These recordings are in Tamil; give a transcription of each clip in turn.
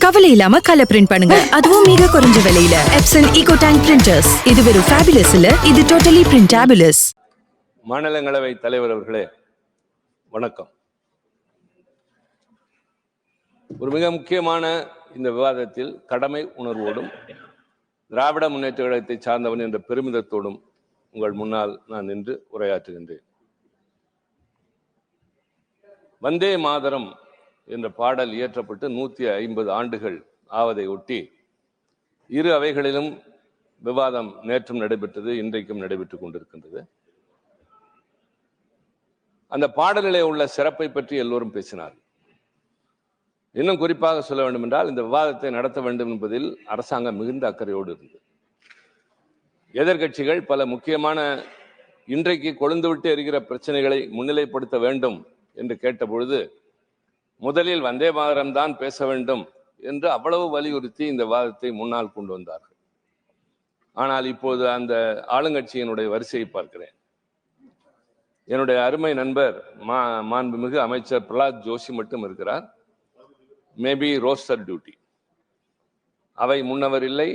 கவலை இல்லாம கலர் பிரிண்ட் பண்ணுங்க, அதுவும் மிக குறைஞ்ச விலையில. Epson eco tank printers. இது வெறும் ஃபேபுலஸ் இல்ல, இது டோட்டலி பிரிண்டபிளஸ். மாநிலங்களவை தலைவர் அவர்களே வணக்கம். ஒரு மிக முக்கியமான இந்த விவாதத்தில் கடமை உணர்வோடும் திராவிட முன்னேற்ற கழகத்தை சார்ந்தவன் என்ற பெருமிதத்தோடும் உங்கள் முன்னால் நான் நின்று உரையாற்றுகின்றேன். வந்தே மாதரம் என்ற பாடல் இயற்றப்பட்டு 150 ஆண்டுகள் ஆவதை ஒட்டி இரு அவைகளிலும் விவாதம் நேற்றும் நடைபெற்றது, இன்றைக்கும் நடைபெற்றுக் கொண்டிருக்கின்றது. அந்த பாடலிலே உள்ள சிறப்பை பற்றி எல்லோரும் பேசினார்கள். இன்னும் குறிப்பாக சொல்ல வேண்டும் என்றால், இந்த விவாதத்தை நடத்த வேண்டும் என்பதில் அரசாங்கம் மிகுந்த அக்கறையோடு இருந்தது. எதிர்கட்சிகள் பல முக்கியமான இன்றைக்கு கொழுந்துவிட்டு எரிகிற பிரச்சனைகளை முன்னிலைப்படுத்த வேண்டும் என்று கேட்டபொழுது முதலில் வந்தே மாதரம் தான் பேச வேண்டும் என்று அவ்வளவு வலியுறுத்தி இந்த விவாதத்தை முன்னால் கொண்டு வந்தார்கள். ஆனால் இப்போது அந்த ஆளுங்கட்சியினுடைய வரிசையை பார்க்கிறேன். என்னுடைய அருமை நண்பர் மாண்புமிகு அமைச்சர் பிரகலாத் ஜோஷி மட்டும் இருக்கிறார். Maybe roster duty. அவை முன்னவர் இல்லை,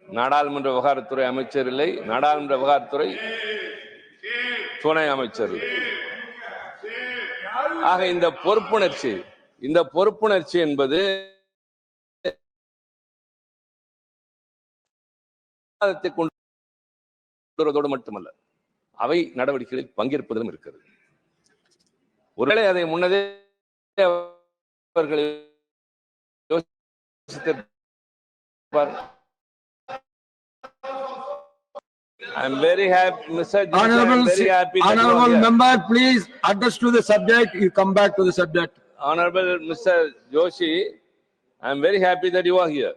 நாடாளுமன்ற விவகாரத்துறை அமைச்சர் இல்லை, நாடாளுமன்ற விவகாரத்துறை துணை அமைச்சர் இல்லை. ஆக இந்த பொறுப்புணர்ச்சி என்பது கொண்டு மட்டுமல்ல, அவை நடவடிக்கைகளில் பங்கேற்பதிலும் இருக்கிறது. ஒருவேளை அதை முன்னதே அவர்கள் I'm very happy, Mr. Honorable member, please address to the subject. You come back to the subject. Honorable Mr. Joshi, I'm very happy that you are here.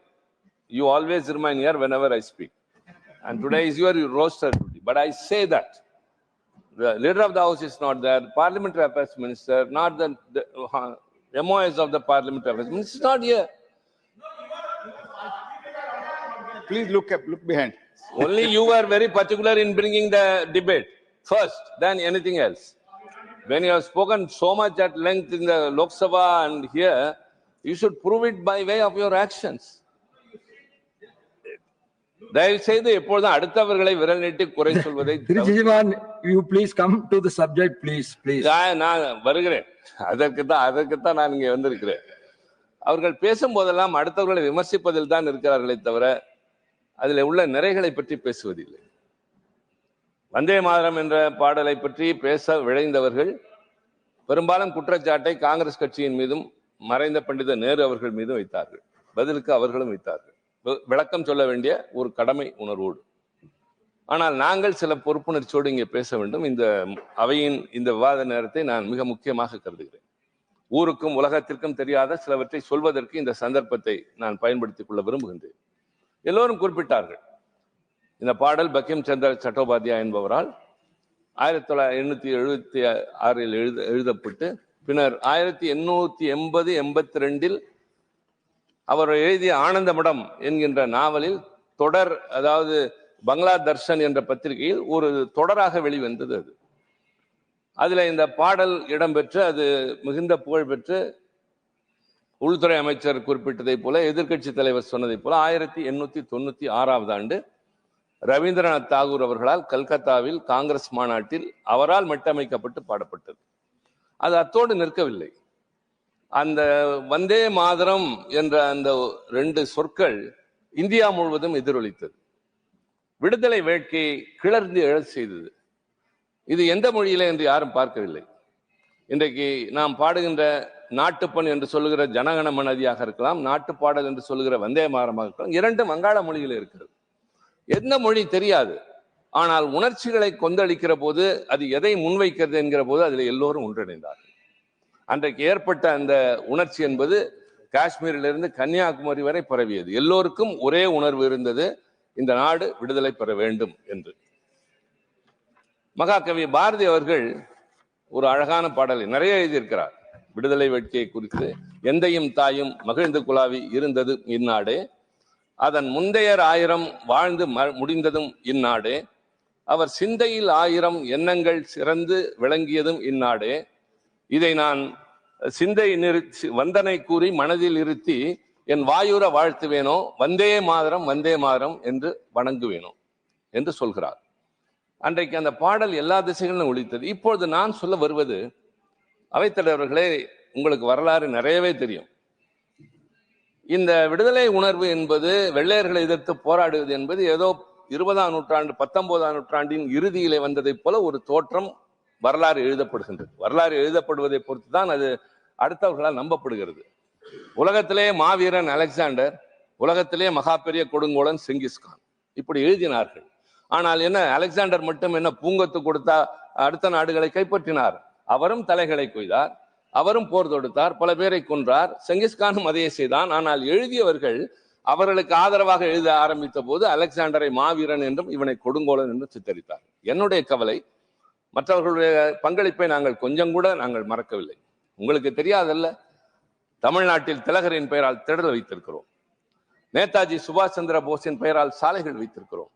You always remain here whenever I speak. And today is your roster duty. But I say that the leader of the house is not there, parliamentary affairs minister, not the MOS of the parliamentary affairs minister is not here. Please look behind. Only you were very particular in bringing the debate first, than anything else. When you have spoken so much at length in the Lok Sabha and here, you should prove it by way of your actions. தயவு செய்து எப்பொழுதும் அடுத்தவர்களை விரல் நீட்டி குறை சொல்வதை you please come to the subject, please. நான் வருகிறேன். அதற்குத்தான் நான் இங்கே வந்திருக்கிறேன். அவர்கள் பேசும் போதெல்லாம் அடுத்தவர்களை விமர்சிப்பதில் தான் இருக்கிறார்களே தவிர அதில் உள்ள நிறைகளை பற்றி பேசுவதில்லை. வந்தே மாதரம் என்ற பாடலை பற்றி பேச விழைந்தவர்கள் பெரும்பாலும் குற்றச்சாட்டை காங்கிரஸ் கட்சியின் மீதும் மறைந்த பண்டித நேரு அவர்கள் மீதும் வைத்தார்கள். பதிலுக்கு அவர்களும் வைத்தார்கள். விளக்கம் சொல்ல வேண்டிய ஒரு கடமை உணர்வோடு. ஆனால் நாங்கள் சில பொறுப்புணர்ச்சியோடு இங்கே பேச வேண்டும். இந்த அவையின் இந்த விவாத நேரத்தை நான் மிக முக்கியமாக கருதுகிறேன். ஊருக்கும் உலகத்திற்கும் தெரியாத சிலவற்றை சொல்வதற்கு இந்த சந்தர்ப்பத்தை நான் பயன்படுத்திக் கொள்ள விரும்புகின்றேன். எல்லோரும் குறிப்பிட்டார்கள், இந்த பாடல் பங்கிம் சந்திர சட்டோபாத்யாய் என்பவரால் 1876 எழுதப்பட்டு பின்னர் 1882 அவர் எழுதிய ஆனந்தமடம் என்கின்ற நாவலில் தொடர், அதாவது பங்களா தர்ஷன் என்ற பத்திரிகையில் ஒரு தொடராக வெளிவந்தது. அதுல இந்த பாடல் இடம்பெற்று அது மிகுந்த புகழ் பெற்று உள்துறை அமைச்சர் குறிப்பிட்டதை போல, எதிர்கட்சி தலைவர் சொன்னதை போல 1896 ஆண்டு ரவீந்திரநாத் தாகூர் அவர்களால் கல்கத்தாவில் காங்கிரஸ் மாநாட்டில் அவரால் மெட்டமைக்கப்பட்டு பாடப்பட்டது. அது அத்தோடு நிற்கவில்லை. அந்த வந்தே மாதரம் என்ற அந்த 2 சொற்கள் இந்தியா முழுவதும் எதிரொலித்தது. விடுதலை வேட்கையை கிளர்ந்து எழச் செய்தது. இது எந்த மொழியிலே என்று யாரும் பார்க்கவில்லை. இன்றைக்கு நாம் பாடுகின்ற நாட்டுப்பண் என்று சொல்லுகிற ஜனகண மனதியாக இருக்கலாம், நாட்டுப்பாடல் என்று சொல்லுகிற வந்தே மாதரமாக இருக்கலாம், இரண்டும் வங்காள மொழியில் இருக்கிறது. எந்த மொழி தெரியாது. ஆனால் உணர்ச்சிகளை கொந்தளிக்கிற போது, அது எதை முன்வைக்கிறது என்கிற போது அதில் எல்லோரும் ஒன்றிணைந்தார்கள். அன்றைக்கு ஏற்பட்ட அந்த உணர்ச்சி என்பது காஷ்மீரிலிருந்து கன்னியாகுமரி வரை பரவியது. எல்லோருக்கும் ஒரே உணர்வு இருந்தது, இந்த நாடு விடுதலை பெற வேண்டும் என்று. மகாகவி பாரதி அவர்கள் ஒரு அழகான பாடலை நிறைய எழுதியிருக்கிறார். விடுதலை வேட்கையை குறித்து, எந்தையும் தாயும் மகிழ்ந்து குலாவி இருந்தது இந்நாடே, அதன் முந்தையர் 1000 வாழ்ந்து முடிந்ததும் இந்நாடே, அவர் சிந்தையில் 1000 எண்ணங்கள் சிறந்து விளங்கியதும் இந்நாடே. இதை நான் சிந்தை வந்தனை கூறி மனதில் இருத்தி என் வாயுர வாழ்த்துவேனோ, வந்தே மாதரம் வந்தே மாதரம் என்று வணங்குவேனோ என்று சொல்கிறார். அன்றைக்கு அந்த பாடல் எல்லா திசைகளிலும் ஒலித்தது. இப்பொழுது நான் சொல்ல வருவது, அவைத்தலைவர்களே, உங்களுக்கு வரலாறு நிறையவே தெரியும். இந்த விடுதலை உணர்வு என்பது, வெள்ளையர்களை எதிர்த்து போராடுவது என்பது ஏதோ 20ஆம் நூற்றாண்டு 19ஆம் நூற்றாண்டின் இறுதியிலே வந்ததை போல ஒரு தோற்றம் வரலாறு எழுதப்படுகின்றது. வரலாறு எழுதப்படுவதை பொறுத்து தான் அது அடுத்தவர்களால் நம்பப்படுகிறது. உலகத்திலே மாவீரன் அலெக்சாண்டர், உலகத்திலே மகா பெரிய கொடுங்கோலன் செங்கிஸ்கான், இப்படி எழுதினார்கள். ஆனால் என்ன, அலெக்சாண்டர் மட்டும் என்ன பூங்கொத்து கொடுத்தா அடுத்த நாடுகளை கைப்பற்றினார்? அவரும் தலைகளை கொய்தார், அவரும் போர் தொடுத்தார், பல பேரை கொன்றார். செங்கிஸ்கானும் அதையே செய்தான். ஆனால் எழுதியவர்கள் அவர்களுக்கு ஆதரவாக எழுத ஆரம்பித்த போது அலெக்சாண்டரை மாவீரன் என்றும் இவனை கொடுங்கோலன் என்றும் சித்தரித்தார். என்னுடைய கவலை, மற்றவர்களுடைய பங்களிப்பை நாங்கள் கொஞ்சம் கூட நாங்கள் மறக்கவில்லை. உங்களுக்கு தெரியாதல்ல, தமிழ்நாட்டில் திலகரின் பெயரால் திடல் வைத்திருக்கிறோம். நேதாஜி சுபாஷ் சந்திர போஸின் பெயரால் சாலைகள் வைத்திருக்கிறோம்.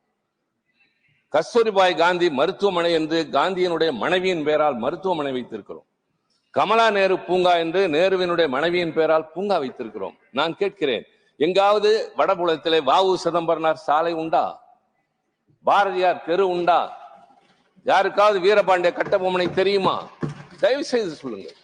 கஸ்தூரிபாய் காந்தி மருத்துவமனை என்று காந்தியினுடைய மனைவியின் பெயரால் மருத்துவமனை வைத்திருக்கிறோம். கமலா நேரு பூங்கா என்று நேருவினுடைய மனைவியின் பெயரால் பூங்கா வைத்திருக்கிறோம். நான் கேட்கிறேன், எங்காவது வடபுலத்திலே வாவு சிதம்பரனார் சாலை உண்டா? பாரதியார் தெரு உண்டா? யாருக்காவது வீரபாண்டிய கட்டபொம்மனை தெரியுமா? தயவு செய்து சொல்லுங்கள்.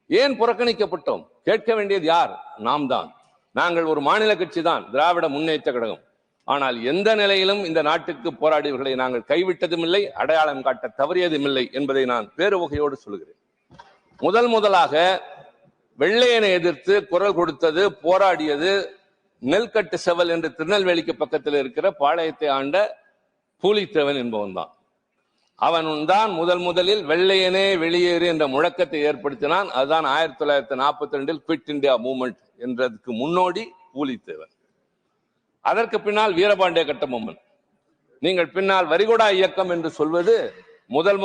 ஏன் புறக்கணிக்கப்பட்டோம்? கேட்க வேண்டியது யார்? நாம் தான். நாங்கள் ஒரு மாநில கட்சி தான், திராவிட முன்னேற்ற கழகம். ஆனால் எந்த நிலையிலும் இந்த நாட்டுக்கு போராடியவர்களை நாங்கள் கைவிட்டதும் இல்லை, அடையாளம் காட்ட தவறியதும் இல்லை என்பதை நான் பேருவகையோடு சொல்கிறேன். முதலாக வெள்ளையனை எதிர்த்து குரல் கொடுத்தது, போராடியது நெல்கட்டு செவல் என்று திருநெல்வேலிக்கு பக்கத்தில் இருக்கிற பாளையத்தை ஆண்ட பூலித்தேவன் என்பவன் தான். அவன் தான் முதலில் வெள்ளையனே வெளியேறு என்ற முழக்கத்தை ஏற்படுத்தினான். அதுதான் 1942 குவிட் இந்தியா மூவ்மெண்ட் என்றதுக்கு முன்னோடி பூலித்தேவன். அதற்கு பின்னால் வீரபாண்டிய கட்டபொம்மன். நீங்கள் பின்னால் வரிகொடா இயக்கம் என்று சொல்வது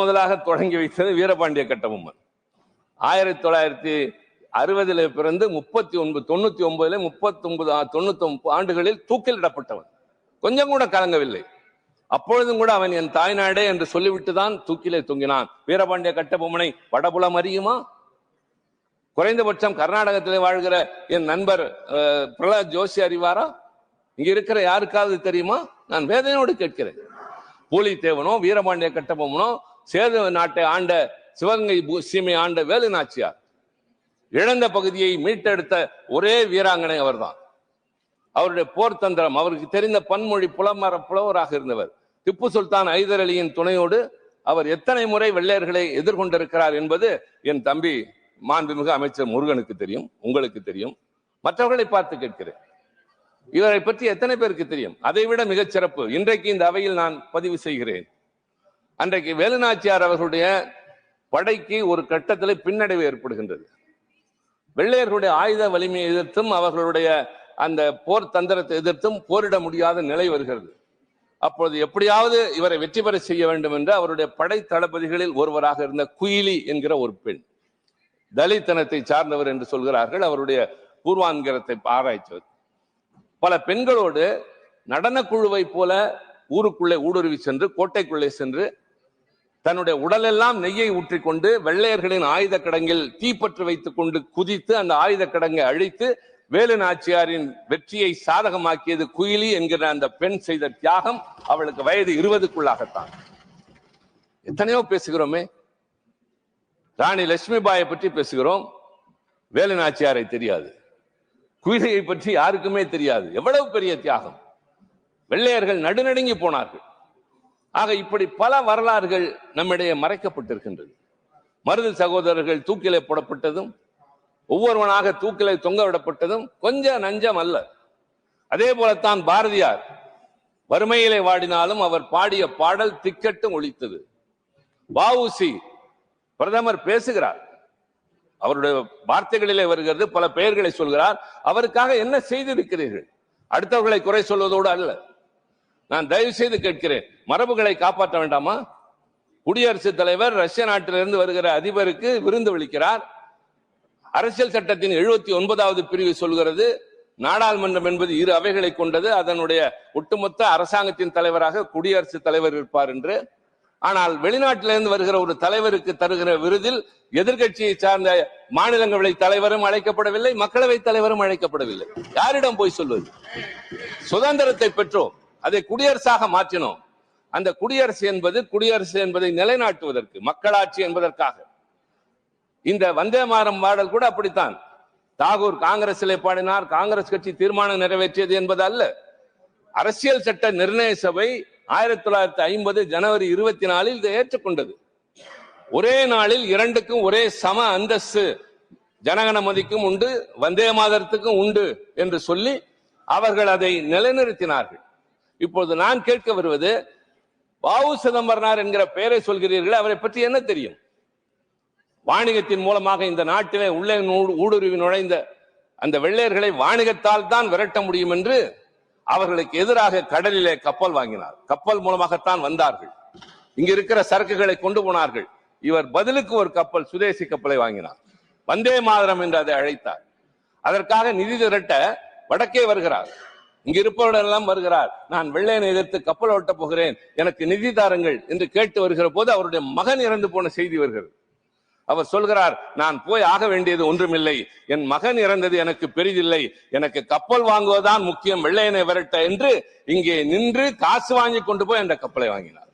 முதலாக தொடங்கி வைத்தது வீரபாண்டிய கட்டபொம்மன். 1960 பிறந்து 99 99 ஆண்டுகளில் தூக்கிலிடப்பட்டவன். கொஞ்சம் கூட கலங்கவில்லை. அப்பொழுதும் கூட அவன் என் தாய்நாடே என்று சொல்லிவிட்டு தான் தூக்கிலே தொங்கினான். வீரபாண்டிய கட்டபொம்மனை வடபுலம் அறியுமா? குறைந்தபட்சம் கர்நாடகத்திலே வாழ்கிற என் நண்பர் பிரகலாத் ஜோஷி அறிவாரா? இங்க இருக்கிற யாருக்காவது தெரியுமா? நான் வேதனையோடு கேட்கிறேன். பூலித்தேவனோ வீரபாண்டிய கட்டபொம்மனோ சேது நாட்டை ஆண்ட, சிவகங்கை சீமை ஆண்ட வேலு நாச்சியார், இழந்த பகுதியை மீட்டெடுத்த ஒரே வீராங்கனை அவர்தான். அவருடைய போர் தந்திரம், அவருக்கு தெரிந்த பன்மொழி புலவராக இருந்தவர். திப்பு சுல்தான் ஐதர் அலியின் துணையோடு அவர் எத்தனை முறை வெள்ளையர்களை எதிர்கொண்டிருக்கிறார் என்பது என் தம்பி மாண்புமிகு அமைச்சர் முருகனுக்கு தெரியும், உங்களுக்கு தெரியும். மற்றவர்களை பார்த்து கேட்கிறேன், இவரை பற்றி எத்தனை பேருக்கு தெரியும்? அதைவிட மிகச் சிறப்பு, இன்றைக்கு இந்த அவையில் நான் பதிவு செய்கிறேன். அன்றைக்கு வேலுநாச்சியார் அவர்களுடைய படைக்கு ஒரு கட்டத்தில் பின்னடைவு ஏற்படுகின்றது. வெள்ளையர்களுடைய ஆயுத வலிமையை எதிர்த்தும் அவர்களுடைய அந்த போர் தந்திரத்தை எதிர்த்தும் போரிட முடியாத நிலை வருகிறது. அப்பொழுது எப்படியாவது இவரை வெற்றி பெற செய்ய வேண்டும் என்று அவருடைய படை தளபதிகளில் ஒருவராக இருந்த குயிலி என்கிற ஒரு பெண், தலித்தனத்தை சார்ந்தவர் என்று சொல்கிறார்கள், அவருடைய பூர்வாங்கரத்தை ஆராய்ச்சவர், பல பெண்களோடு நடன குழுவை போல ஊருக்குள்ளே ஊடுருவி சென்று, கோட்டைக்குள்ளே சென்று தன்னுடைய உடலெல்லாம் நெய்யை ஊற்றிக்கொண்டு வெள்ளையர்களின் ஆயுத கிடங்கில் தீப்பற்று வைத்துக் கொண்டு குதித்து அந்த ஆயுத கிடங்கை அழித்து வேலு நாச்சியாரின் வெற்றியை சாதகமாக்கியது குயிலி என்கிற அந்த பெண் செய்த தியாகம். அவளுக்கு வயது 20க்குள்ளாகத்தான். எத்தனையோ பேசுகிறோமே, ராணி லட்சுமிபாயை பற்றி பேசுகிறோம், வேலு நாச்சியாரை தெரியாது. குயிலியை பற்றி யாருக்குமே தெரியாது. எவ்வளவு பெரிய தியாகம்! வெள்ளையர்கள் நடுநடுங்கி போனார்கள். ஆக இப்படி பல வரலாறுகள் நம்மிடையே மறைக்கப்பட்டிருக்கின்றது. மருது சகோதரர்கள் தூக்கிலே போடப்பட்டதும், ஒவ்வொருவனாக தூக்கிலே தொங்க விடப்பட்டதும் கொஞ்சம் நஞ்சம் அல்ல. அதே போலத்தான் பாரதியார் வறுமையிலே வாடினாலும் அவர் பாடிய பாடல் திக்கட்டும் ஒலித்தது. வ.உ.சி. பிரதமர் பேசுகிறார், அவருடைய வார்த்தைகளிலே வருகிறது, பல பெயர்களை சொல்கிறார். அவருக்காக என்ன செய்திருக்கிறீர்கள்? அடுத்தவர்களை குறை சொல்வதோடு அல்ல. நான் தயவு செய்து கேட்கிறேன், மரபுகளை காப்பாற்ற வேண்டாமா? குடியரசுத் தலைவர் ரஷ்ய நாட்டிலிருந்து வருகிற அதிபருக்கு விருந்து விளிக்கிறார். அரசியல் சட்டத்தின் 79வது பிரிவு சொல்கிறது, நாடாளுமன்றம் என்பது இரு அவைகளை கொண்டது. அதனுடைய ஒட்டுமொத்த அரசாங்கத்தின் தலைவராக குடியரசுத் தலைவர் இருப்பார் என்று. ஆனால் வெளிநாட்டிலிருந்து வருகிற ஒரு தலைவருக்கு தருகிற விருதில் எதிர்கட்சியை சார்ந்த மாநிலங்களவை தலைவரும் அழைக்கப்படவில்லை, மக்களவை தலைவரும் அழைக்கப்படவில்லை. யாரிடம் போய் சொல்வது? சுதந்திரத்தை பெற்றோம், அதை குடியரசாக மாற்றினோம். அந்த குடியரசு என்பதை நிலைநாட்டுவதற்கு, மக்களாட்சி என்பதற்காக. இந்த வந்தே மாதரம் பாடல் கூட அப்படித்தான். தாகூர் காங்கிரஸிலே பாடினார், காங்கிரஸ் கட்சி தீர்மானம் நிறைவேற்றியது என்பது அல்ல. அரசியல் சட்ட நிர்ணய சபை 1950 ஜனவரி 24 இதை ஏற்றுக்கொண்டது. ஒரே நாளில் இரண்டுக்கும் ஒரே சம அந்தஸ்து, ஜனகணமதிக்கும் உண்டு, வந்தே மாதரத்துக்கும் உண்டு என்று சொல்லி அவர்கள் அதை நிலைநிறுத்தினார்கள். இப்போது நான் கேட்க வருவது, வ.உ. சிதம்பரனார் என்கிற பெயரை சொல்கிறீர்கள், அவரை பற்றி என்ன தெரியும்? வாணிகத்தின் மூலமாக இந்த நாட்டிலே உள்ளே ஊடுருவி நுழைந்த அந்த வெள்ளையர்களை வாணிகத்தால் தான் விரட்ட முடியும் என்று அவர்களுக்கு எதிராக கடலிலே கப்பல் வாங்கினார். கப்பல் மூலமாகத்தான் வந்தார்கள். இங்க இருக்கிற சரக்குகளை கொண்டு போனார்கள். இவர் பதிலுக்கு ஒரு கப்பல், சுதேசி கப்பலை வாங்கினார். வந்தே மாதரம் என்று அதை அழைத்தார். அதற்காக நிதி திரட்ட வடக்கே வருகிறார். இங்க இருப்பவரெல்லாம் வருகிறார். நான் வெள்ளையனை எதிர்த்து கப்பல் ஓட்ட போகிறேன், எனக்கு நிதி தாருங்கள் என்று கேட்டு வருகிற போது அவருடைய மகன் இறந்து போன செய்தி வருகிறது. அவர் சொல்கிறார், நான் போய் ஆக வேண்டியது ஒன்றுமில்லை, என் மகன் இறந்தது எனக்கு பெரிதில்லை, எனக்கு கப்பல் வாங்குவதுதான் முக்கியம், வெள்ளையனை விரட்ட என்று இங்கே நின்று காசு வாங்கி கொண்டு போய் அந்த கப்பலை வாங்கினார்.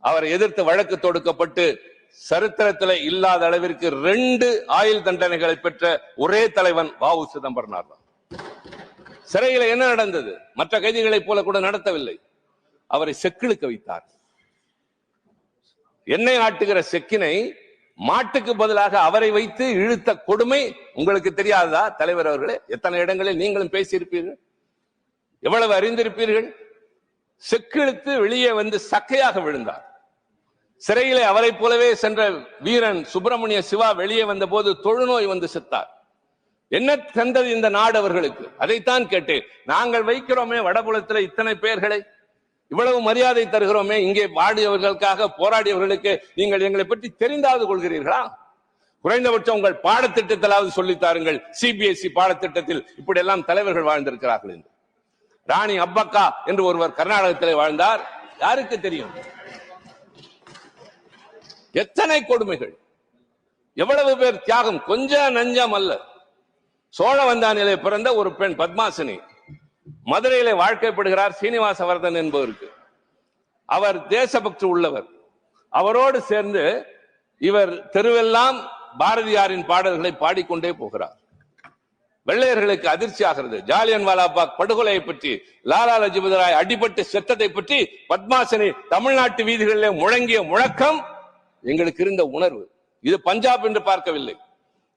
அவரை எதிர்த்து வழக்கு தொடுக்கப்பட்டு சரித்திரத்தில் இல்லாத அளவிற்கு 2 ஆயுள் தண்டனைகளை பெற்ற ஒரே தலைவன் வ.உ. சிதம்பரனார் தான். சிறையில் என்ன நடந்தது? மற்ற கைதிகளைப் போல கூட நடத்தவில்லை. அவரை செக்கிழுக்க வைத்தார். எண்ணெய் ஆட்டுகிற செக்கினை மாட்டுக்கு பதிலாக அவரை வைத்து இழுத்த கொடுமை உங்களுக்கு தெரியாதா தலைவர் அவர்களே? எத்தனை இடங்களில் நீங்களும் பேசியிருப்பீர்கள், எவ்வளவு அறிந்திருப்பீர்கள். செக்கிழுத்து வெளியே வந்து சக்கையாக விழுந்தார். சிறையிலே அவரை போலவே சென்ற வீரன் சுப்பிரமணிய சிவா வெளியே வந்த போது தொழுநோய் வந்து செத்தார். என்ன தந்தது இந்த நாடு அவர்களுக்கு? அதைத்தான் கேட்டேன். நாங்கள் வைக்கிறோமே வடபுலத்தில் இத்தனை பெயர்களை, இவ்வளவு மரியாதை தருகிறோமே, இங்கே வாடியவர்களுக்காக போராடியவர்களுக்கு நீங்கள் எங்களை பற்றி தெரிந்தாவது கொள்கிறீர்களா? குறைந்தபட்சம் உங்கள் பாடத்திட்டத்திலாவது சொல்லித்தாருங்கள். சிபிஎஸ்இ பாடத்திட்டத்தில் இப்படி எல்லாம் தலைவர்கள் வாழ்ந்திருக்கிறார்கள் என்று. ராணி அப்பக்கா என்று ஒருவர் கர்நாடகத்திலே வாழ்ந்தார். யாருக்கு தெரியும்? எத்தனை கொடுமைகள், எவ்வளவு பேர் தியாகம், கொஞ்சம் நஞ்சம் அல்ல. சோழவந்தானிலே பிறந்த ஒரு பெண் பத்மாசினி மதுரையிலே வாழ்க்கைப்படுகிறார் சீனிவாசவர்தன் என்பவருக்கு. அவர் தேசபக்தி உள்ளவர். அவரோடு சேர்ந்து இவர் தெருவெல்லாம் பாரதியாரின் பாடல்களை பாடிக்கொண்டே போகிறார். வெள்ளையர்களுக்கு அதிர்ச்சி ஆகிறது. ஜாலியன் வாலாபாக் படுகொலையை பற்றி, லாலா லஜபதி ராய் அடிபட்டு செத்ததை பற்றி பத்மாசினி தமிழ்நாட்டு வீதிகளிலே முழங்கிய முழக்கம் எங்களுக்கு இருந்த உணர்வு. இது பஞ்சாப் என்று பார்க்கவில்லை,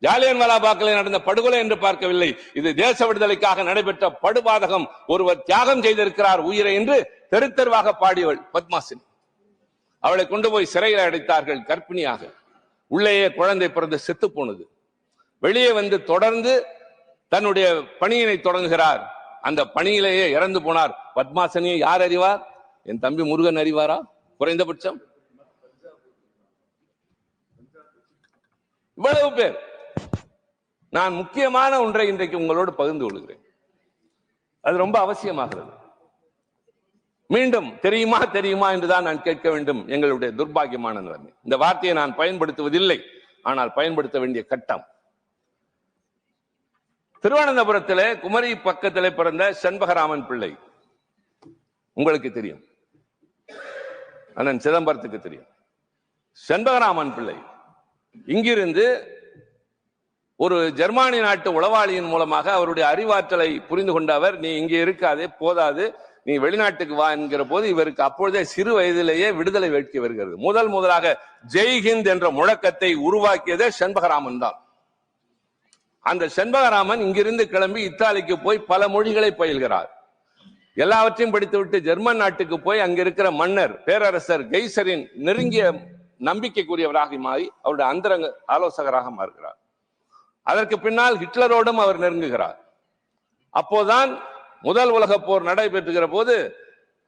ஜாலியன் வாலாபாக்கில் நடந்த படுகொலை என்று பார்க்கவில்லை. இது தேச விடுதலைக்காக நடைபெற்ற படுபாதகம். ஒருவர் தியாகம் செய்திருக்கிறார் உயிரை என்று தெரு தெருவாக பாடியவள் பத்மாசினி. அவளை கொண்டு போய் சிறையில் அடைத்தார்கள் கர்ப்பிணியாக. உள்ளேயே குழந்தை பிறந்து செத்து போனது. வெளியே வந்து தொடர்ந்து தன்னுடைய பணியினை தொடங்குகிறார். அந்த பணியிலேயே இறந்து போனார். பத்மாசினியை யார் அறிவார்? என் தம்பி முருகன் அறிவாரா? குறைந்தபட்சம் இவ்வளவு பேர். நான் முக்கியமான ஒன்றை இன்றைக்கு உங்களோடு பகிர்ந்து கொள்கிறேன். அது ரொம்ப அவசியமாகிறது. மீண்டும் தெரியுமா தெரியுமா என்றுதான் நான் கேட்க வேண்டும். எங்களுடைய துர்பாகியமான நிலைமை. இந்த வார்த்தையை நான் பயன்படுத்துவதில்லை, ஆனால் பயன்படுத்த வேண்டிய கட்டம். திருவனந்தபுரத்திலே குமரி பக்கத்திலே பிறந்த செண்பகராமன் பிள்ளை உங்களுக்கு தெரியும், அண்ணன் சிதம்பரத்துக்கு தெரியும். செண்பகராமன் பிள்ளை இங்கிருந்து ஒரு ஜெர்மானி நாட்டு உளவாளியின் மூலமாக அவருடைய அறிவாற்றலை புரிந்து கொண்ட அவர், நீ இங்கே இருக்காதே, போதாது, நீ வெளிநாட்டுக்கு வா என்கிற போது இவருக்கு அப்பொழுதே சிறு வயதிலேயே விடுதலை வேட்கை வருகிறது. முதலாக ஜெய்ஹிந்த் என்ற முழக்கத்தை உருவாக்கியதே செண்பகராமன் தான். அந்த செண்பகராமன் இங்கிருந்து கிளம்பி இத்தாலிக்கு போய் பல மொழிகளை பயில்கிறார். எல்லாவற்றையும் படித்துவிட்டு ஜெர்மன் நாட்டுக்கு போய் அங்க இருக்கிற மன்னர் பேரரசர் கெய்சரின் நெருங்கிய நம்பிக்கைக்குரியவராக மாறி அவருடைய அந்தரங்க ஆலோசகராக மாறுகிறார். அதற்கு பின்னால் ஹிட்லரோடும் அவர் நெருங்குகிறார். அப்போதான் முதல் உலக போர் நடைபெற்றுகிற போது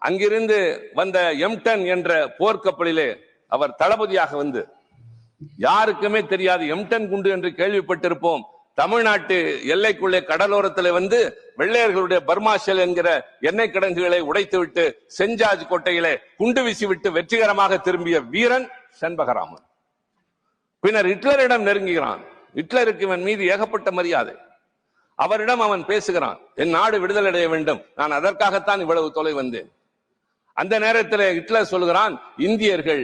அங்கிருந்து வந்த எம்டன் என்ற போர்க்கப்பலிலே அவர் தளபதியாக வந்து, யாருக்குமே தெரியாது, எம்டன் குண்டு என்று கேள்விப்பட்டிருப்போம், தமிழ்நாட்டு எல்லைக்குள்ளே கடலோரத்தில் வந்து வெள்ளையர்களுடைய பர்மாஷல் என்கிற எண்ணெய் கிடங்குகளை உடைத்துவிட்டு செஞ்சாஜ் கோட்டையிலே குண்டு வீசிவிட்டு வெற்றிகரமாக திரும்பிய வீரன் செண்பகராமன். பின்னர் ஹிட்லரிடம் நெருங்குகிறான். ஹிட்லருக்கு இவன் மீது ஏகப்பட்ட மரியாதை. அவரிடம் அவன் பேசுகிறான், என் நாடு விடுதலை அடைய வேண்டும், நான் அதற்காகத்தான் இவ்வளவு தொலை வந்தேன். அந்த நேரத்தில் ஹிட்லர் சொல்கிறான், இந்தியர்கள்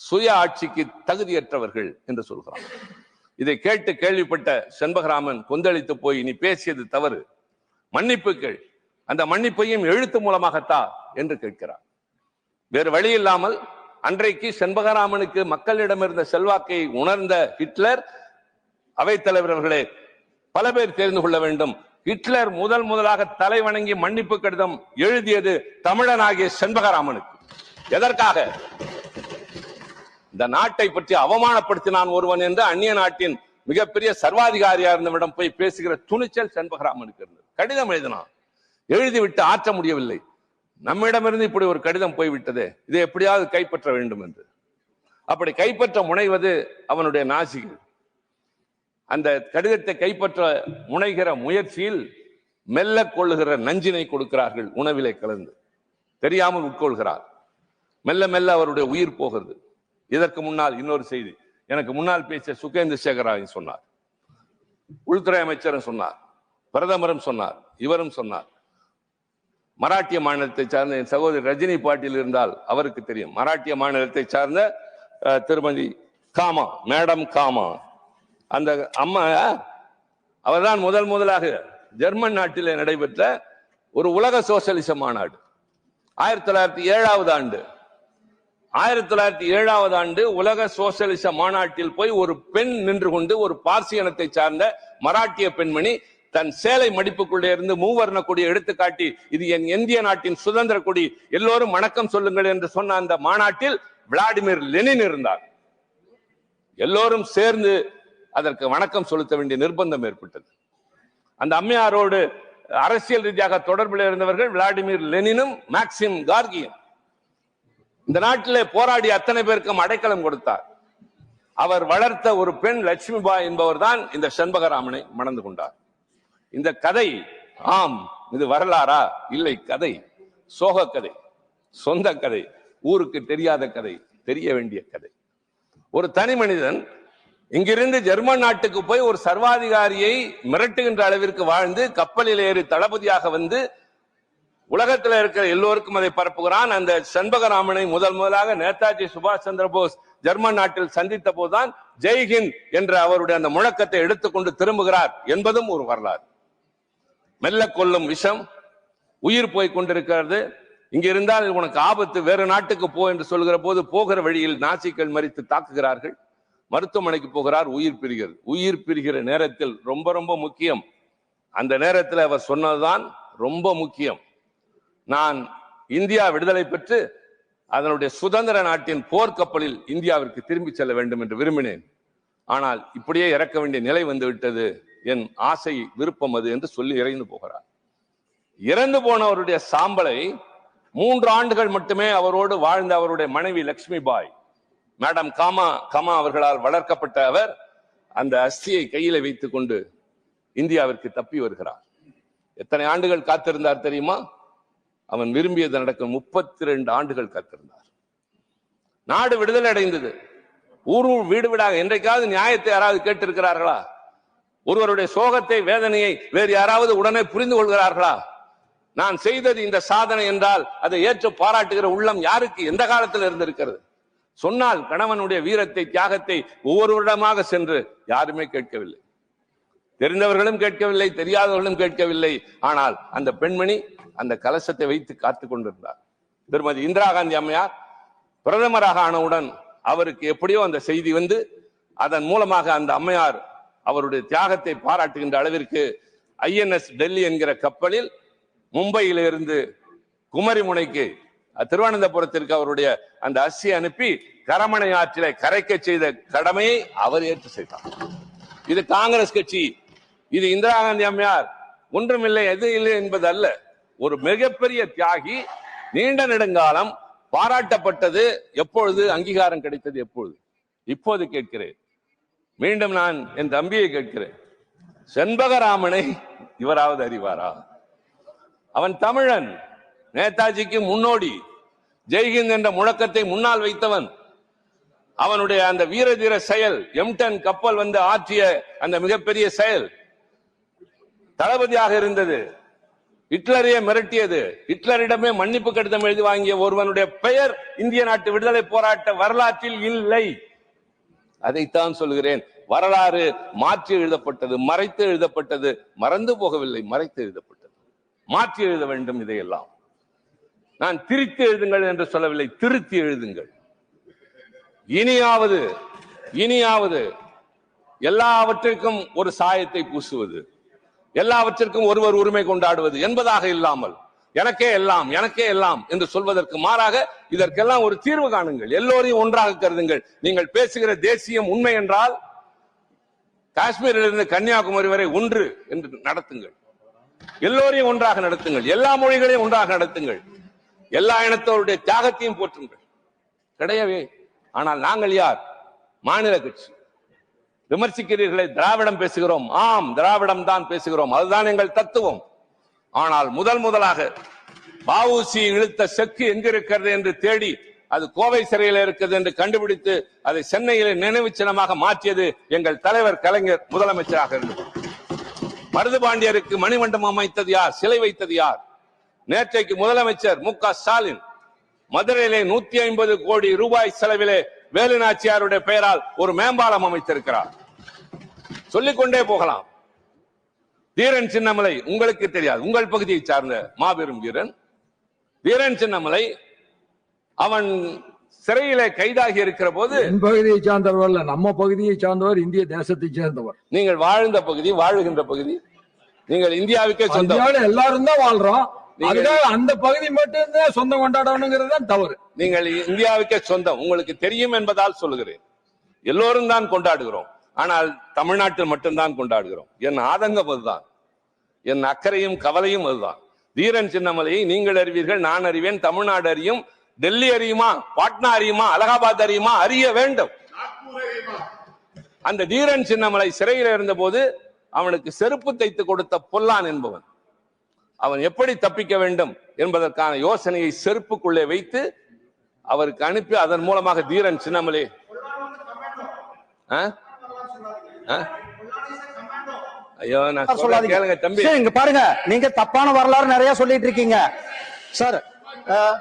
சுய ஆட்சிக்கு தகுதியற்றவர்கள் என்று சொல்கிறான். இதை கேட்டு கேள்விப்பட்ட செண்பகராமன் கொந்தளித்து போய், நீ பேசியது தவறு, மன்னிப்பு கேள், அந்த மன்னிப்பையும் எழுத்து மூலமாகத்தா என்று கேட்கிறார். வேறு வழி இல்லாமல் அன்றைக்கு செண்பகராமனுக்கு மக்களிடம் இருந்த செல்வாக்கை உணர்ந்த ஹிட்லர், அவைத்தலைவர் அவர்களே, பல பேர் தெரிந்து கொள்ள வேண்டும், ஹிட்லர் முதலாக தலை வணங்கி மன்னிப்பு கடிதம் எழுதியது தமிழனாகிய செண்பகராமனுக்கு. எதற்காக? இந்த நாட்டை பற்றி அவமானப்படுத்தினான் ஒருவன் என்று அந்நிய நாட்டின் மிகப்பெரிய சர்வாதிகாரியா இருந்தவிடம் போய் பேசுகிற துணிச்சல் செண்பகராமனுக்கு இருந்தது. கடிதம் எழுதினான், எழுதிவிட்டு ஆற்ற முடியவில்லை. நம்மிடமிருந்து இப்படி ஒரு கடிதம் போய்விட்டதே, இதை எப்படியாவது கைப்பற்ற வேண்டும் என்று. அப்படி கைப்பற்ற முனைவது அவனுடைய நாசிகள். அந்த கடிதத்தை கைப்பற்ற முனைகிற முயற்சியில் மெல்ல கொள்ளுகிற நஞ்சினை கொடுக்கிறார்கள், உணவிலே கலந்து தெரியாமல் உட்கொள்கிறார். மெல்ல மெல்ல அவருடைய உயிர் போகிறது. இதற்கு முன்னால் இன்னொரு செய்தி, எனக்கு முன்னால் பேசிய சுகேந்திர சேகராவையும் சொன்னார், உள்துறை அமைச்சரும் சொன்னார், பிரதமரும் சொன்னார், இவரும் சொன்னார். மராட்டிய மாநிலத்தை சார்ந்த என் சகோதரி ரஜினி பாட்டீல் இருந்தால் அவருக்கு தெரியும். மராட்டிய மாநிலத்தை சார்ந்த திருமதி காமா, மேடம் காமா, அந்த அம்மா, அவர்தான் முதலாக ஜெர்மன் நாட்டிலே நடைபெற்ற ஒரு உலக சோசியலிச மாநாடு 1907 ஆண்டு. 1907 ஆண்டு உலக சோசியலிச மாநாட்டில் போய் ஒரு பெண் நின்று கொண்டு, ஒரு பார்சி இனத்தை சார்ந்த மராட்டிய பெண்மணி தன் சேலை மடிப்புக்குள்ளே இருந்து மூவர்ண கொடியை எடுத்து காட்டி, இது என் இந்திய நாட்டின் சுதந்திர கொடி, எல்லோரும் வணக்கம் சொல்லுங்கள் என்று சொன்ன அந்த மாநாட்டில் விளாடிமிர் லெனின் இருந்தார். எல்லோரும் சேர்ந்து அதற்கு வணக்கம் செலுத்த வேண்டிய நிர்பந்தம் ஏற்பட்டது. அந்த அம்மையாரோடு அரசியல் ரீதியாக தொடர்பில் இருந்தவர்கள் விளாடிமிர் லெனினும் மேக்சிம் கார்கியும். இந்த நாட்டிலே போராடி அத்தனை பேருக்கும் அடைக்கலம் கொடுத்தார். அவர் வளர்த்த ஒரு பெண் லட்சுமிபாய் என்பவர் தான் இந்த செண்பகராமனை மணந்து கொண்டார். இந்த கதை, ஆம், இது வரலாறா? இல்லை, கதை, சோக கதை, சொந்த கதை, ஊருக்கு தெரியாத கதை, தெரிய வேண்டிய கதை. ஒரு தனி மனிதன் இங்கிருந்து ஜெர்மன் நாட்டுக்கு போய் ஒரு சர்வாதிகாரியை மிரட்டுகின்ற அளவிற்கு வாழ்ந்து, கப்பலில் ஏறி தளபதியாக வந்து உலகத்தில் இருக்கிற எல்லோருக்கும் அதை பரப்புகிறான். அந்த செண்பகராமனை முதலாக நேதாஜி சுபாஷ் சந்திர போஸ் ஜெர்மன் நாட்டில் சந்தித்த போதுதான் ஜெய்ஹிந்த் என்ற அவருடைய அந்த முழக்கத்தை எடுத்துக்கொண்டு திரும்புகிறார் என்பதும் ஒரு வரலாறு. மெல்ல கொல்லும் விஷம், உயிர் போய் கொண்டிருக்கிறது, இங்க இருந்தால் உனக்கு ஆபத்து, வேறு நாட்டுக்கு போ என்று சொல்கிற போது போகிற வழியில் நாசிக்கள் மறித்து தாக்குகிறார்கள். மருத்துவமனைக்கு போகிறார், உயிர் பிரிகிறது. உயிர் பிரிகிற நேரத்தில் ரொம்ப ரொம்ப முக்கியம், அந்த நேரத்தில் அவர் சொன்னதுதான் ரொம்ப முக்கியம். நான் இந்தியா விடுதலை பெற்று அதனுடைய சுதந்திர நாட்டின் போர்க்கப்பலில் இந்தியாவிற்கு திரும்பி செல்ல வேண்டும் என்று விரும்பினேன். ஆனால் இப்படியே இறக்க வேண்டிய நிலை வந்து விட்டது, என் ஆசை விருப்பம் அது என்று சொல்லி இறந்து போகிறார். இறந்து போனவருடைய சாம்பலை 3 ஆண்டுகள் மட்டுமே அவரோடு வாழ்ந்த அவருடைய மனைவி லட்சுமி பாய், மேடம் காமா அவர்களால் வளர்க்கப்பட்ட அவர் அந்த அஸ்தியை கையில வைத்துக் கொண்டு இந்தியாவிற்கு தப்பி வருகிறார். எத்தனை ஆண்டுகள் காத்திருந்தார் தெரியுமா? அவன் விரும்பியது நடக்கும் 32 ஆண்டுகள் காத்திருந்தார். நாடு விடுதலை அடைந்தது. ஊர் வீடு வீடாக என்றைக்காவது நியாயத்தை யாராவது கேட்டிருக்கிறார்களா? ஒருவருடைய சோகத்தை, வேதனையை வேறு யாராவது உடனே புரிந்து கொள்கிறார்களா? நான் செய்தது இந்த சாதனை என்றால் அதை ஏற்று பாராட்டுகிற உள்ளம் யாருக்கு எந்த காலத்தில் இருந்திருக்கிறது? சொன்னால் கணவனுடைய வீரத்தை, தியாகத்தை ஒவ்வொருவரிடமாக சென்று யாருமே கேட்கவில்லை. தெரிந்தவர்களும் கேட்கவில்லை, தெரியாதவர்களும் கேட்கவில்லை. ஆனால் அந்த பெண்மணி அந்த கலசத்தை வைத்து காத்துக் கொண்டிருந்தார். திருமதி இந்திரா காந்தி அம்மையார் பிரதமராக ஆனவுடன் அவருக்கு எப்படியோ அந்த செய்தி வந்து, அதன் மூலமாக அந்த அம்மையார் அவருடைய தியாகத்தை பாராட்டுகின்ற அளவிற்கு INS டெல்லி என்கிற கப்பலில் மும்பையிலிருந்து குமரிமுனைக்கு திருவனந்தபுரத்திற்கு அவருடைய அந்த அஸ்தியை அனுப்பி கரமனை ஆற்றிலே கரைக்க செய்த கடமையை அவர் ஏற்று செய்தார். இது காங்கிரஸ் கட்சி, இது இந்திரா காந்தி அம்மையார் ஒன்றுமில்லை, எது இல்லை என்பது அல்ல. ஒரு மிகப்பெரிய தியாகி, நீண்ட நெடுங்காலம் பாராட்டப்பட்டது எப்பொழுது, அங்கீகாரம் கிடைத்தது எப்பொழுது? இப்போது கேட்கிறேன், மீண்டும் நான் என் தம்பியை கேட்கிறேன், செண்பகராமனை இவராவது அறிவாரா? அவன் தமிழன், நேதாஜிக்கு முன்னோடி, ஜெய்ஹிந்த் என்ற முழக்கத்தை முன்னால் வைத்தவன். அவனுடைய அந்த வீரதீர செயல், M10 கப்பல் வந்து ஆற்றிய அந்த மிகப்பெரிய செயல் தளபதியாக இருந்தது. ஹிட்லரையே மிரட்டியது. ஹிட்லரிடமே மன்னிப்பு கடிதம் எழுதி வாங்கிய ஒருவனுடைய பெயர் இந்திய நாட்டு விடுதலை போராட்ட வரலாற்றில் இல்லை. அதைத்தான் சொல்கிறேன். வரலாறு மாற்றி எழுதப்பட்டது, மறைத்து எழுதப்பட்டது. மறந்து போகவில்லை, மறைத்து எழுதப்பட்டது. மாற்றி எழுத வேண்டும். இதையெல்லாம் நான் திரித்து எழுதுங்கள் என்று சொல்லவில்லை, திருத்தி எழுதுங்கள். இனியாவது எல்லாவற்றிற்கும் ஒரு சாயத்தை பூசுவது, எல்லாவற்றிற்கும் ஒருவர் உரிமை கொண்டாடுவது என்பதாக இல்லாமல் எனக்கே எல்லாம் என்று சொல்வதற்கு மாறாக இதற்கெல்லாம் ஒரு தீர்வு காணுங்கள். எல்லோரையும் ஒன்றாக கருதுங்கள். நீங்கள் பேசுகிற தேசியம் உண்மை என்றால் காஷ்மீரிலிருந்து கன்னியாகுமரி வரை ஒன்று என்று நடத்துங்கள். எல்லோரையும் ஒன்றாக நடத்துங்கள். எல்லா மொழிகளையும் ஒன்றாக நடத்துங்கள். எல்லா இனத்தவருடைய தியாகத்தையும் போற்றுங்கள். கிடையவே. ஆனால் நாங்கள் யார்? மாநில கட்சி. விமர்சிக்கிறீர்களே, திராவிடம் பேசுகிறோம். ஆம், திராவிடம் தான் பேசுகிறோம். அதுதான் எங்கள் தத்துவம். ஆனால் முதலாக வ.உ.சி இழுத்த செக்கு எங்கிருக்கிறது என்று தேடி அது கோவை சிறையில் இருக்கிறது என்று கண்டுபிடித்து அதை சென்னையிலே நினைவு சின்னமாக மாற்றியது எங்கள் தலைவர் கலைஞர் முதலமைச்சராக இருந்தது. மருதுபாண்டியருக்கு மணிமண்டபம் அமைத்தது யார்? சிலை வைத்தது யார்? நேற்றைக்கு முதலமைச்சர் மு.க. ஸ்டாலின் மதுரையிலே 150 கோடி ரூபாய் செலவிலே வேலுநாச்சியாருடைய பெயரால் ஒரு மேம்பாலம் அமைத்திருக்கிறார். சொல்லிக்கொண்டே போகலாம். தீரன் சின்னமலை உங்களுக்கு தெரியாது, உங்கள் பகுதியை சார்ந்த மாபெரும் வீரன் தீரன் சின்னமலை. அவன் சிறையிலே கைதாகி இருக்கிற போது, என் பகுதியை சார்ந்தவர் அல்ல, நம்ம பகுதியை சார்ந்தவர், இந்திய தேசத்தை சேர்ந்தவர். நீங்கள் வாழ்ந்த பகுதி, வாழுகின்ற பகுதி, நீங்கள் இந்தியாவுக்கே சொந்தம். எல்லாரும் தான் வாழ்றோம். அதுக்காக அந்த பகுதி மட்டும் சொந்தம் கொண்டாடணுங்கிறது தான் தவறு. நீங்கள் இந்தியாவுக்கே சொந்தம், உங்களுக்கு தெரியும் என்பதால் சொல்லுகிறேன். எல்லோரும் தான் கொண்டாடுகிறோம். ஆனால் தமிழ்நாட்டில் மட்டும்தான் கொண்டாடுகிறோம். என் ஆதங்கம் அதுதான், என் அக்கறையும் கவலையும் அதுதான். தீரன் சின்னமலையை நீங்கள் அறிவீர்கள், நான் அறிவேன், தமிழ்நாடு அறியும், டெல்லி அறியுமா, பாட்னா அறியுமா, அலகாபாத் அறியுமா, அறிய வேண்டும். அந்த தீரன் சின்னமலை சிறையில் இருந்த போது அவனுக்கு செருப்பு தைத்து கொடுத்த பொல்லான் என்பவன் அவன் எப்படி தப்பிக்க வேண்டும் என்பதற்கான யோசனையை செருப்புக்குள்ளே வைத்து அவருக்கு அனுப்பி அதன் மூலமாக தீரன் சின்னமலை ஐயோ நான் கேளுங்க தம்பி, இங்க பாருங்க, நீங்க தப்பான வரலாறு நிறைய சொல்லிட்டு இருக்கீங்க சார்.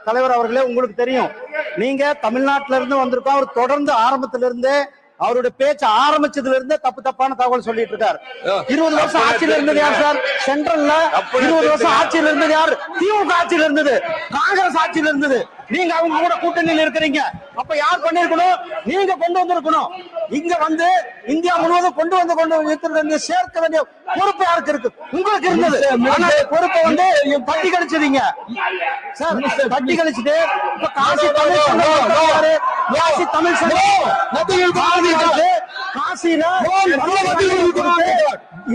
தலைவர் அவர்களே, உங்களுக்கு தெரியும், நீங்க தமிழ்நாட்டில இருந்து வந்திருக்கோம். அவர் தொடர்ந்து ஆரம்பத்தில இருந்து அவருடைய பேச்சு ஆரம்பிச்சதுல இருந்து தப்பான தகவல் சொல்லிட்டு இருக்காரு. 20 வருஷம் ஆட்சியில இருந்தது யார் சார்? சென்ட்ரல்ல 20 வருஷம் ஆட்சியில இருந்தது யார்? திமுக ஆட்சியில இருந்தது, காங்கிரஸ் ஆட்சியில இருந்தது. நீங்க அவங்க கூட கூட்டணியில் இருக்கிறீங்க. அப்ப யார் பண்ணிருக்கணும்? நீங்க கொண்டு வந்திருக்கணும். இங்க வந்து இந்தியா முழுவதும் கொண்டு சேர்க்க வேண்டிய பொறுப்பு யாருக்கு இருக்கு? உங்களுக்கு இருந்தது. பொறுப்பை வந்து தட்டி கழிச்சிருங்க சார். தட்டி கழிச்சுட்டு இப்ப காசி தமிழ் காசியில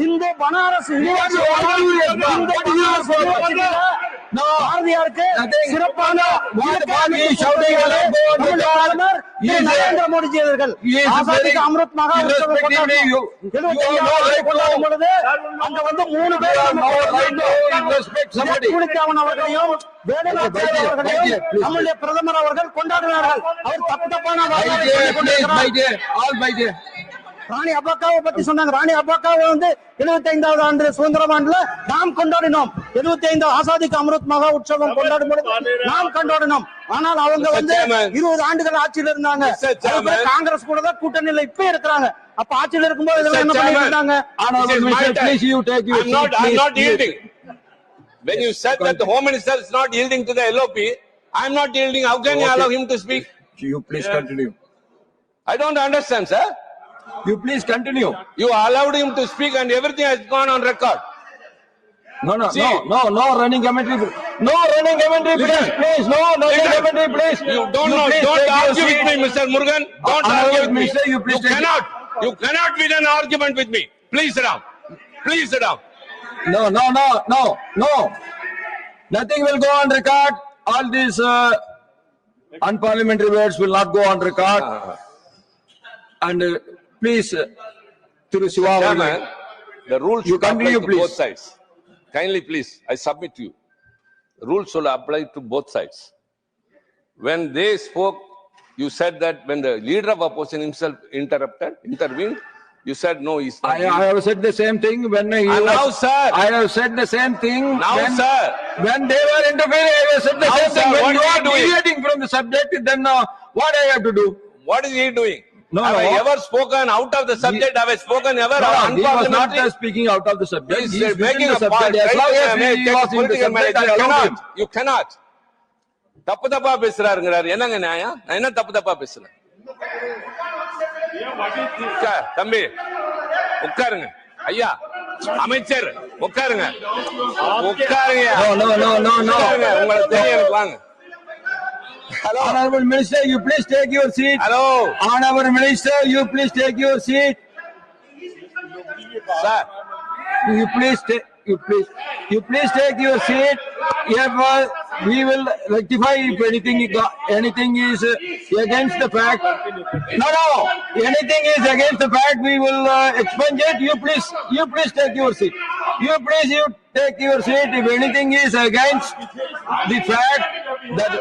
இந்த பனாரஸ் பாரதியாருக்கு சிறப்பான நரேந்திர மோடிஜி அவர்கள் ஆசாதிக்கு அமிர்த் மகா உற்சவம் கொண்டாடும் பொழுது அங்க வந்து 3 பேர் அவர்களையும் நம்முடைய பிரதமர் அவர்கள் கொண்டாடினார்கள். அவர் தப்பான ராணி அப்பாக்காவை பத்தி சொன்னாங்க. ராணி அப்பாக்காவை வந்து 75வது ஆண்டு சுதந்திரம் ஆண்டுல நாம் கொண்டாடினோம். 75வது ஆசாதிக்கு அமிர்த் மகா உற்சவம் கொண்டாடும் பொழுது நாம் கொண்டாடினோம். ஆனால் அவங்க வந்து 20 ஆண்டுகள் ஆட்சியில் இருந்தாங்க. காங்கிரஸ் கூட தான் கூட்டணியில இப்ப இருக்கிறாங்க. அப்ப ஆட்சியில் இருக்கும்போது இதெல்லாம் என்ன பண்ணிட்டு இருந்தாங்க? When you said that the Home Minister is not yielding to the LOP, I am not yielding. How can you allow him to speak? You please continue. I don't understand, sir. You please continue. You allowed him to speak and everything has gone on record. No running commentary. No running commentary, please. No running commentary, please. You don't know. Don't argue with me, Mr. Murugan. Don't argue with me. You cannot win an argument with me. Please sit down. Please sit down. No. Nothing will go on record. All these unparliamentary words will not go on record. And please, Thiru Siva, The rules You should apply continue, to please. both sides. Kindly, please, I submit to you. Rules should apply to both sides. When they spoke, you said that when the leader of opposition himself intervened, you said no, he's not. I have said the same thing when he And was. now, sir. I have said the same thing. Now, when, sir. When they were interfering, I have said the Now, same sir, thing. what When you are are you doing? deviating from the subject, then what I have to do? What is he doing? No, Have no. I ever spoken out of the subject? Have I spoken ever No, he was not unparliamentary? speaking out of the subject. He's He is within making the a point. subject. As long as he was in the Political subject, manager. I You allowed him. cannot. You cannot. தப்பு தப்பா பேசுறாருங்கிறாரு. என்னங்க நியாயம்? நான் என்ன தப்பு தப்பா பேசுறேன்? தம்பி உட்காருங்க. ஐயா அமைச்சர் உட்காருங்க. உட்காருங்க. No. உட்காருங்க. உங்களுக்கு தெரியும் எனக்கு வாங்க. Hello. Honorable Minister, you please take your seat. Hello. Honorable Minister, you please take your seat. Sir. You please take take your seat. We will rectify if anything is against the fact. No. Anything is against the fact, we will expunge it. You please take your seat. You take your seat. If anything is against the fact that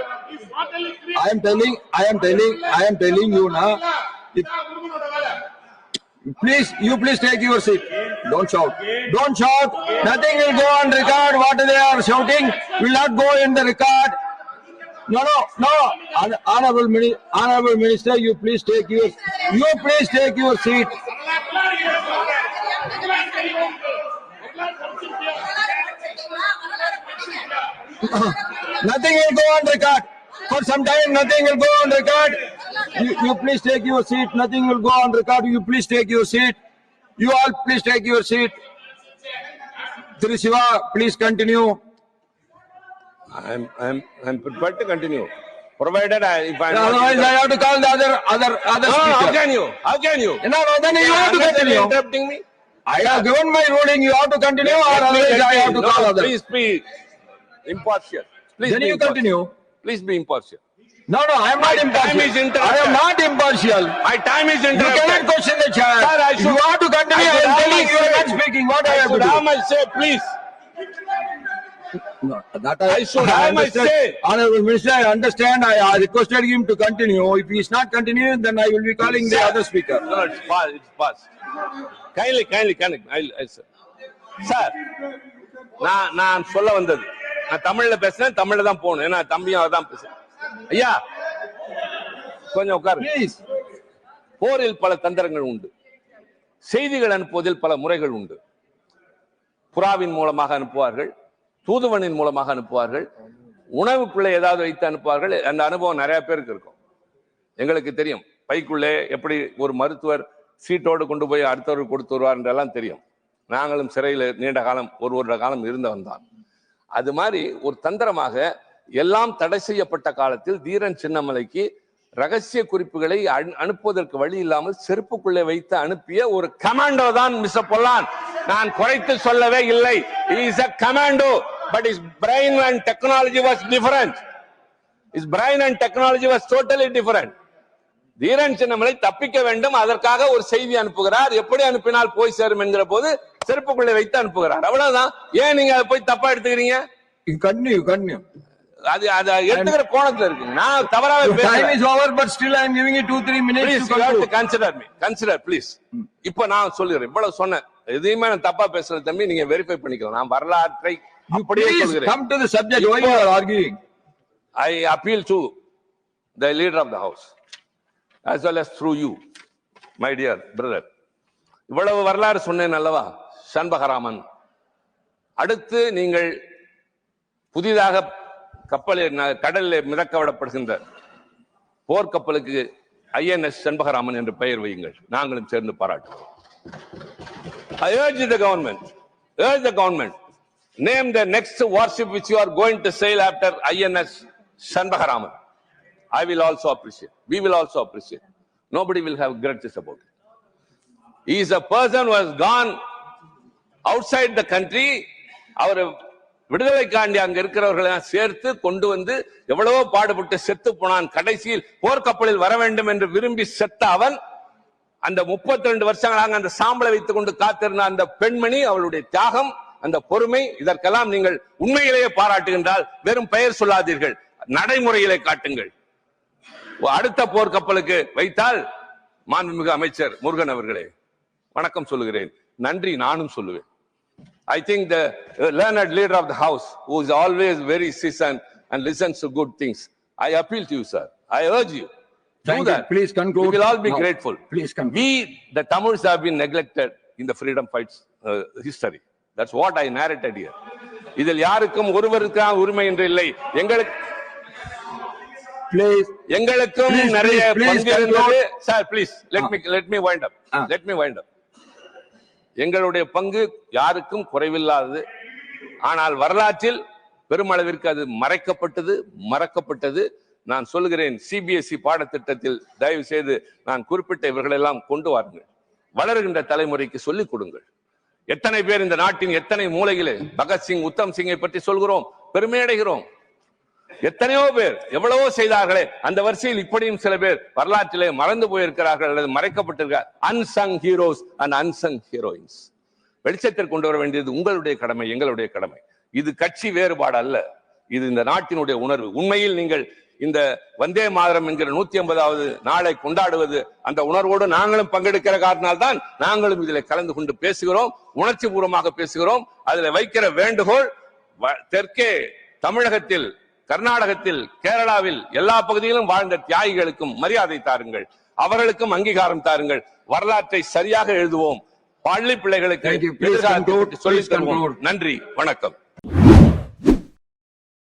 I am telling you now. You please take your seat. Don't shout. Nothing will go on record. What they are shouting will not go in the record. No. Honorable Minister, you please take your seat. Nothing will go on record. For some time, nothing will go on record. You please take your seat. Nothing will go on record. You please take your seat. You all please take your seat. Thri Siva, please continue. I'm prepared to continue, provided if I. Otherwise, I have to call the other No, speaker. how can you? No, then you have to continue. Interrupting me. I have given my ruling. You have to continue, or otherwise I have to call No, others. please be impartial. Please Then be you impartial. continue. Please be impartial. No, I am not My time impartial. is interrupted. I am not impartial. My time is You interrupted. cannot question the chair. Sir, I should- You have to continue. I I should am have telling my you are say. not speaking. What I I have to should do? have my say, please. No, that I should have my understand. say. Honorable Minister, I understand. I requested him to continue. If he is not continuing, then I will be calling the other speaker. No, it's past. Kindly. Sir, நான் சொல்ல வந்தது. நான் தமிழ்ல பேசுறேன், தமிழ்ல தான் போகணும். ஏன்னா தம்பியும் அதான் பேசுறேன். ஐயா கொஞ்சம் உட்காருங்க. Please. போரில் பல தந்திரங்கள் உண்டு. செய்திகள் அனுப்புவதில் பல முறைகள் உண்டு. புறாவின் மூலமாக அனுப்புவார்கள், தூதுவனின் மூலமாக அனுப்புவார்கள், உணவுக்குள்ளே ஏதாவது வைத்து அனுப்புவார்கள். அந்த அனுபவம் நிறைய பேருக்கு இருக்கும். எங்களுக்கு தெரியும் பைக்குள்ளே எப்படி ஒரு மருத்துவர் சீட்டோடு கொண்டு போய் அடுத்தவர்கள் கொடுத்து வருவார் என்றெல்லாம் தெரியும். நாங்களும் சிறையில் நீண்ட காலம் ஒரு வருட காலம் இருந்தவன் தான். அது மாதிரி ஒரு தந்திரமாக எல்லாம் தடை செய்யப்பட்ட காலத்தில் தீரன் சின்னமலைக்கு ரகசிய குறிப்புகளை அனுப்புவதற்கு வழி இல்லாமல் செருப்புக்குள்ளே வைத்து அனுப்பிய ஒரு கமாண்டோ தான் மிஸ்டர் பொல்லான். நான் குறைத்து சொல்லவே இல்லை. He is a commando, but his brain and technology was different. His brain and technology was totally different. Dheeran Chinnamalai தப்பிக்க வேண்டும், அதற்காக ஒரு செய்தி அனுப்புகிறார். எப்படி அனுப்பினால் போய் சேரும் என்கிற போது செருப்புக்குள்ளே வைத்து அனுப்புகிறார். அவ்வளவுதான். ஏன் நீங்க அதை போய் தப்பா எடுத்துக்கிறீங்க? Continue. அது எடுத்துக்கிற கோணத்துல இருக்கு. நான் தவறாவே Time பேசுறேன். is over, but still I am giving you 2-3 minutes Please, to you have to conclude. consider, please. இப்ப நான் சொல்லுகிறேன். இவ்வளவு சொன்னேன். எதையுமே நான் தப்பா பேசுறேன் தம்பி, நீங்க வெரிஃபை பண்ணிக்கலாம். நான் வரலாற்றை அப்படியே Please சொல்கிறேன். come to the subject. Why you are arguing? I appeal to the leader of the house as well as through you, my dear brother. இவ்வளவு வரலாறு சொன்னேன் அல்லவா சண்பகராமன். அடுத்து நீங்கள் புதிதாக கடலில் மிதக்க விடப்படுகின்ற போர்க்கப்பலுக்கு INS சண்பகராமன் என்று பெயர் வையுங்கள். நாங்களும் சேர்ந்து பாராட்டுவோம். I urge the government, name the next warship which you are going to sail after INS Shanbagaraman. I will also appreciate. We will also appreciate. Nobody will have grudges about it. He is a person who has gone outside the country. அவர் விடுதலைக்காண்டி அங்க இருக்கிறவர்களை சேர்த்து கொண்டு வந்து எவ்வளவோ பாடுபட்டு செத்து போனான். கடைசியில் போர்க்கப்பலில் வர வேண்டும் என்று விரும்பி செத்த அவன் அந்த 32 வருஷங்களாக அந்த சாம்பலை வைத்துக் கொண்டு காத்திருந்த அந்த பெண்மணி, அவளுடைய தியாகம், அந்த பொறுமை, இதற்கெல்லாம் நீங்கள் உண்மையிலேயே பாராட்டுகின்றால் வெறும் பெயர் சொல்லாதீர்கள், நடைமுறையிலே காட்டுங்கள். அடுத்த போர்க்கப்பலுக்கு வைத்தால் மாண்புமிகு அமைச்சர் முருகன் அவர்களே வணக்கம் சொல்லுகிறேன், நன்றி நானும் சொல்லுவேன். I think the learned leader of the house, who is always very seasoned and listens to good things, I appeal to you, sir. I urge you. Thank Do you. that. Please conclude. We will all be No. grateful. Please conclude. We, the Tamils, have been neglected in the freedom fights history. That's what I narrated here. இதில் யாருக்கும் ஒருவருக்கு உரிமை என்று இல்லை. Please. எங்களுக்கும் Please, நிறைய please, பங்கு please இருந்தது. Sir, please let me wind up. Let me wind up. எங்களுடைய பங்கு யாருக்கும் குறைவில்லாதது. ஆனால் வரலாற்றில் பெருமளவிற்கு அது மறக்கப்பட்டது. நான் சொல்லுகிறேன், சிபிஎஸ்இ பாடத்திட்டத்தில் தயவு செய்து நான் குறிப்பிட்ட இவர்களெல்லாம் கொண்டு வாருங்கள். வளருகின்ற தலைமுறைக்கு சொல்லிக் கொடுங்கள். எத்தனை பேர் இந்த நாட்டின் எத்தனை மூலையிலே பகத்சிங், உத்தம் சிங்கை பற்றி சொல்கிறோம், பெருமை அடைகிறோம். எத்தனையோ பேர் எவ்வளவோ செய்தார்களே, அந்த வரிசையில் இப்படியும் சில பேர் வரலாற்றிலே மறந்து போயிருக்கிறார்கள் அல்லது மறைக்கப்பட்டிருக்கிறார். Unsung heroes and unsung heroines. வெளிச்சத்திற்கு கொண்டு வர வேண்டியது உங்களுடைய கடமை, எங்களுடைய கடமை. இது கட்சி வேறுபாடு அல்ல, இது இந்த நாட்டினுடைய உணர்வு. உண்மையில் நீங்கள் இந்த வந்தே மாதரம் என்கிற 150வது நாளை கொண்டாடுவது அந்த உணர்வோடு நாங்களும் பங்கெடுக்கிற காரணத்தால் தான் நாங்களும் இதில் கலந்து கொண்டு பேசுகிறோம், உணர்ச்சி பூர்வமாக பேசுகிறோம். அதுல வைக்கிற வேண்டுகோள், தெற்கே தமிழகத்தில், கர்நாடகத்தில், கேரளாவில் எல்லா பகுதியிலும் வாழ்ந்த தியாகிகளுக்கும் மரியாதை தாருங்கள், அவர்களுக்கும் அங்கீகாரம் தாருங்கள். வரலாற்றை சரியாக எழுதுவோம், பள்ளி பிள்ளைகளுக்கு சொல்லித் தருவோம். நன்றி, வணக்கம்.